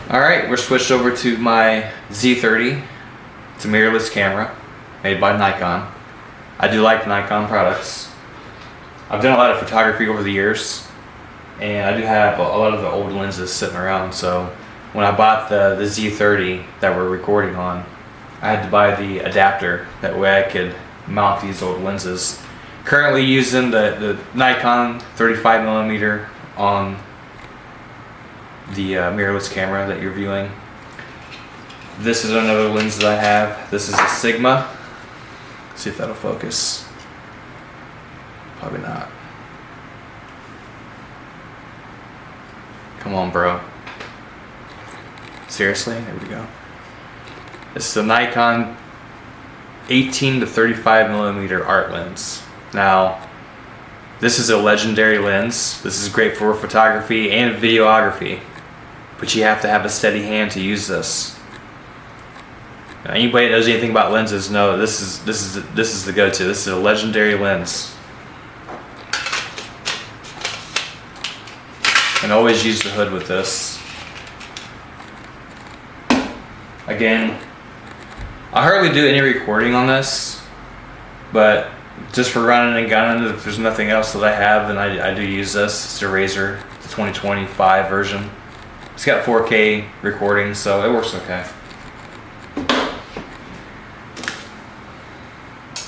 Alright, we're switched over to my Z30. It's a mirrorless camera made by Nikon. I do like Nikon products. I've done a lot of photography over the years, and I do have a lot of the old lenses sitting around. So when I bought the Z30 that we're recording on, I had to buy the adapter. That way I could mount these old lenses. Currently using the Nikon 35mm on the mirrorless camera that you're viewing. This is another lens that I have. This is a Sigma. See if that'll focus. Probably not. Come on, bro. Seriously? There we go. This is a Nikon 18 to 35mm art lens. Now, this is a legendary lens. This is great for photography and videography, but you have to have a steady hand to use this. Now, anybody that knows anything about lenses know this is the go-to. This is a legendary lens, and always use the hood with this. Again, I hardly do any recording on this, but just for running and gunning, if there's nothing else that I have, then I do use this. It's a Razor, the 2025 version. It's got 4K recording, so it works okay.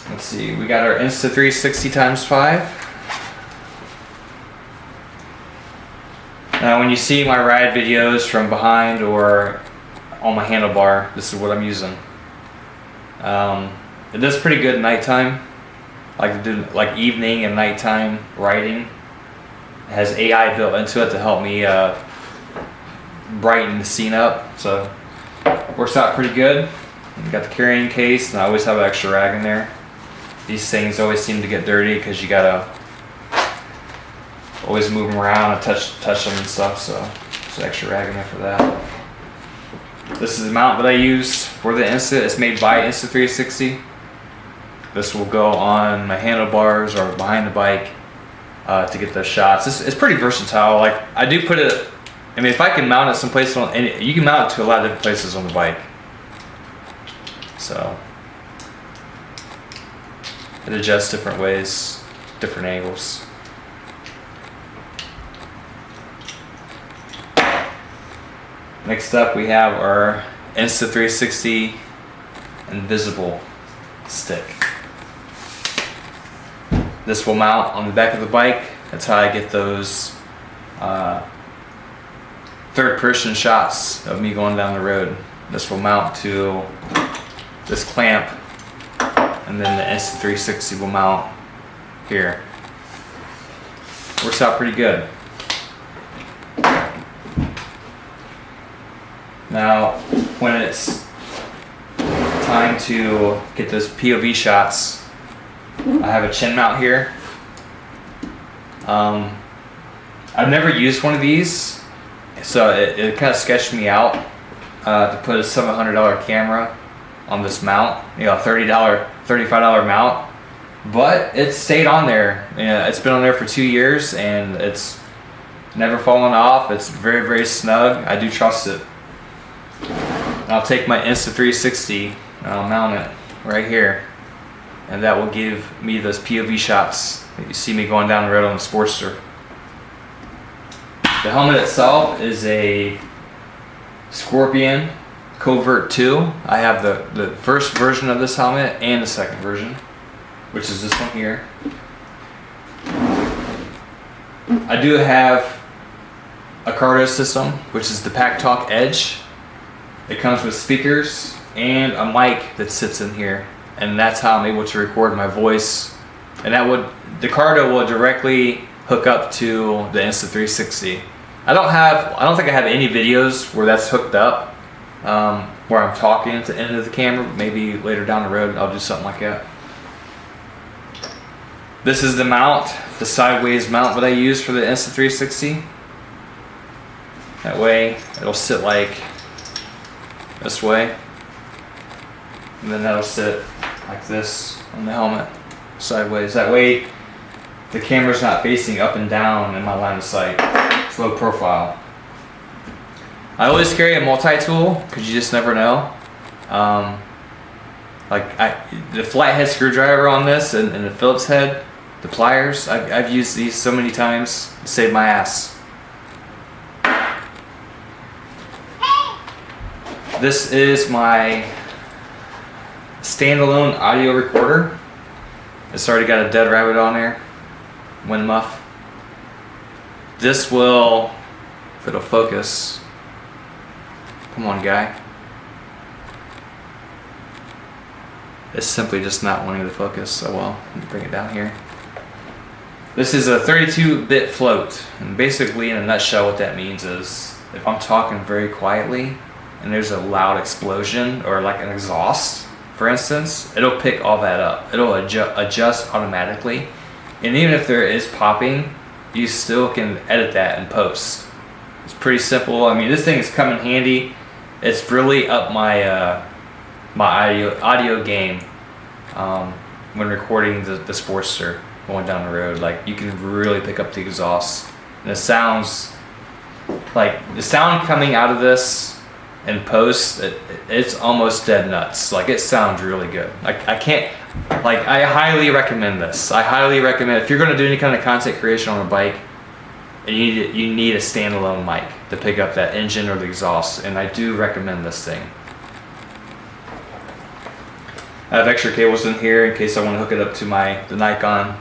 Let's see, we got our Insta360 x5. Now when you see my ride videos from behind or on my handlebar, this is what I'm using. It does pretty good at nighttime. I like to do like evening and nighttime riding. It has AI built into it to help me brighten the scene up, so it works out pretty good. You got the carrying case, and I always have an extra rag in there. These things always seem to get dirty because you gotta always move them around and touch them and stuff, so there's an extra rag in there for that. This is the mount that I use for the Insta. It's made by Insta360. This will go on my handlebars or behind the bike to get those shots. It's pretty versatile. Like, I do put it, I mean, if I can mount it someplace, and you can mount it to a lot of different places on the bike. So it adjusts different ways, different angles. Next up, we have our Insta360 Invisible stick. This will mount on the back of the bike. That's how I get those third-person shots of me going down the road. This will mount to this clamp, and then the Insta360 will mount here. Works out pretty good. Now, when it's time to get those POV shots, I have a chin mount here. I've never used one of these, so it kind of sketched me out to put a $700 camera on this mount, you know, $35 mount, but it stayed on there. You know, it's been on there for 2 years and it's never fallen off. It's very, very snug. I do trust it. I'll take my Insta360 and I'll mount it right here, and that will give me those POV shots that you see me going down the road on the Sportster. The helmet itself is a Scorpion Covert 2. I have the first version of this helmet and the second version, which is this one here. I do have a Cardo system, which is the Pack Talk Edge. It comes with speakers and a mic that sits in here, and that's how I'm able to record my voice. And the Cardo will directly hook up to the Insta360. I don't think I have any videos where that's hooked up, where I'm talking at the end of the camera. But maybe later down the road I'll do something like that. This is the mount, the sideways mount that I use for the Insta360. That way it'll sit like this way, and then that'll sit like this on the helmet, sideways. That way the camera's not facing up and down in my line of sight. It's low profile. I always carry a multi-tool because you just never know. The flathead screwdriver on this and the Phillips head, the pliers, I've used these so many times to save my ass. This is my standalone audio recorder. It's already got a dead rabbit on there, wind muff. This will, if it'll focus, come on guy. It's simply just not wanting to focus. Oh well, let me bring it down here. This is a 32-bit float, and basically in a nutshell what that means is if I'm talking very quietly and there's a loud explosion or like an exhaust, for instance, it'll pick all that up. It'll adjust automatically, and even if there is popping, you still can edit that in post. It's pretty simple. I mean, this thing has come in handy. It's really up my my audio game when recording the Sportster going down the road. Like, you can really pick up the exhaust, and it sounds like the sound coming out of this in post, it's almost dead nuts. Like, it sounds really good. I highly recommend this. I highly recommend, if you're going to do any kind of content creation on a bike, and you need a standalone mic to pick up that engine or the exhaust, and I do recommend this thing. I have extra cables in here in case I want to hook it up to the Nikon.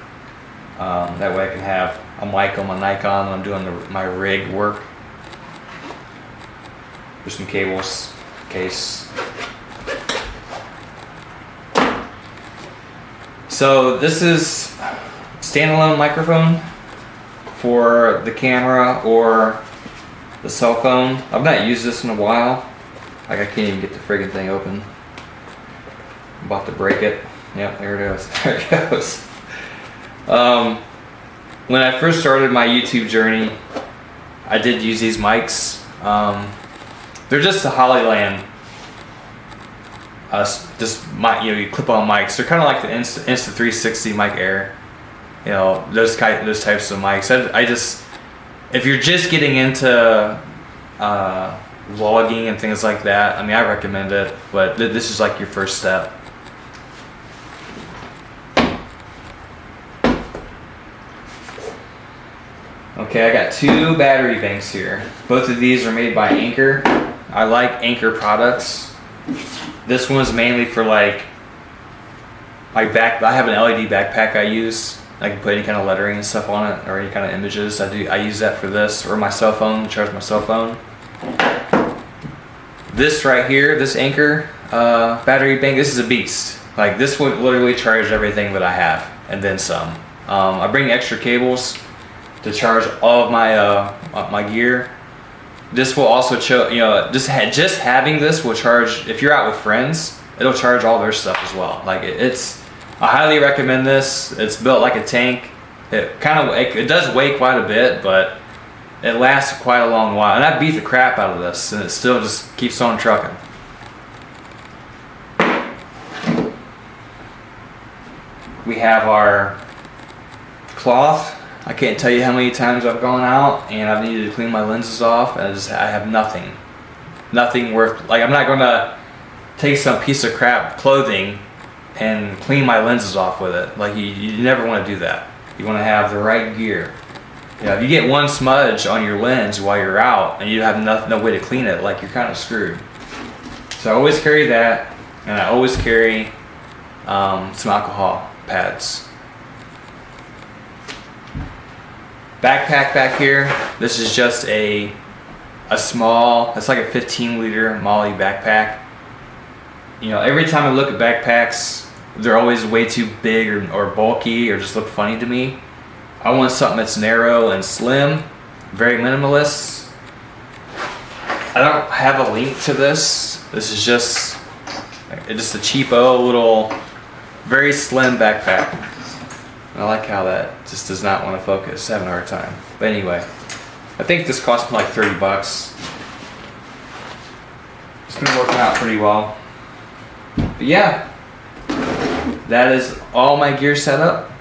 That way I can have a mic on my Nikon when I'm doing my rig work. There's some cables in case. So this is standalone microphone for the camera or the cell phone. I've not used this in a while. Like, I can't even get the friggin' thing open. I'm about to break it. Yep, there it is. There it goes. When I first started my YouTube journey, I did use these mics. They're just the Hollyland. You clip on mics. They're kind of like the Insta360 Mic Air. You know, those types of mics. If you're just getting into vlogging and things like that, I mean, I recommend it. But this is like your first step. Okay, I got 2 battery banks here. Both of these are made by Anchor. I like Anchor products. This one's mainly for like my back. I have an LED backpack I use. I can put any kind of lettering and stuff on it, or any kind of images. I use that for this, or my cell phone, to charge my cell phone. This right here, this Anchor battery bank, this is a beast. Like, this would literally charge everything that I have, and then some. I bring extra cables to charge all of my gear. This will also just having this will charge, if you're out with friends, it'll charge all their stuff as well. Like, I highly recommend this. It's built like a tank. It does weigh quite a bit, but it lasts quite a long while. And I beat the crap out of this, and it still just keeps on trucking. We have our cloth. I can't tell you how many times I've gone out and I've needed to clean my lenses off, and I have nothing worth. Like, I'm not gonna take some piece of crap clothing and clean my lenses off with it. Like, you never want to do that. You want to have the right gear. If you get one smudge on your lens while you're out and you have no way to clean it, like, you're kind of screwed. So I always carry that, and I always carry some alcohol pads. Backpack back here. This is just a small, it's like a 15-liter Molly backpack. You know, every time I look at backpacks, they're always way too big or bulky or just look funny to me. I want something that's narrow and slim, very minimalist. I don't have a link to this. This is just a cheapo little, very slim backpack. I like how that just does not want to focus. Having a hard time. But anyway, I think this cost me like $30. It's been working out pretty well. But yeah, that is all my gear set up.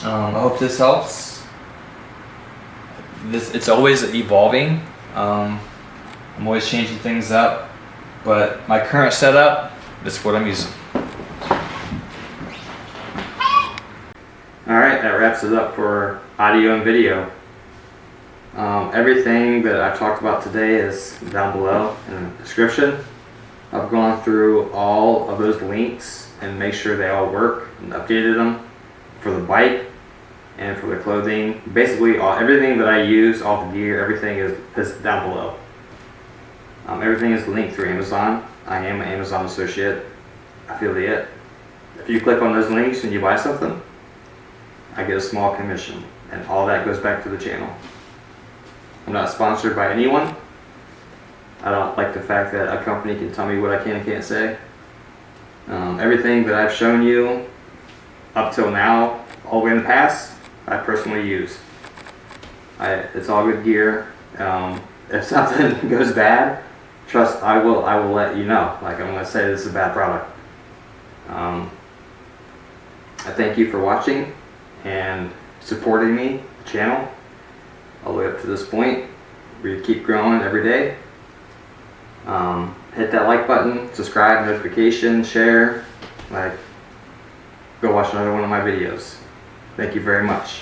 I hope this helps. It's always evolving. I'm always changing things up, but my current setup, this is what I'm using. Alright, that wraps it up for audio and video. Everything that I've talked about today is down below in the description. I've gone through all of those links and make sure they all work and updated them for the bike and for the clothing. Basically, everything that I use, all the gear, everything is down below. Everything is linked through Amazon. I am an Amazon associate affiliate. If you click on those links and you buy something, I get a small commission, and all that goes back to the channel. I'm not sponsored by anyone. I don't like the fact that a company can tell me what I can and can't say. Everything that I've shown you up till now, all the way in the past, I personally use. It's all good gear. If something goes bad, trust I will let you know. Like, I'm gonna say this is a bad product. I thank you for watching and supporting me, the channel, all the way up to this point. We keep growing every day. Hit that like button, subscribe, notification, share. Like, go watch another one of my videos. Thank you very much.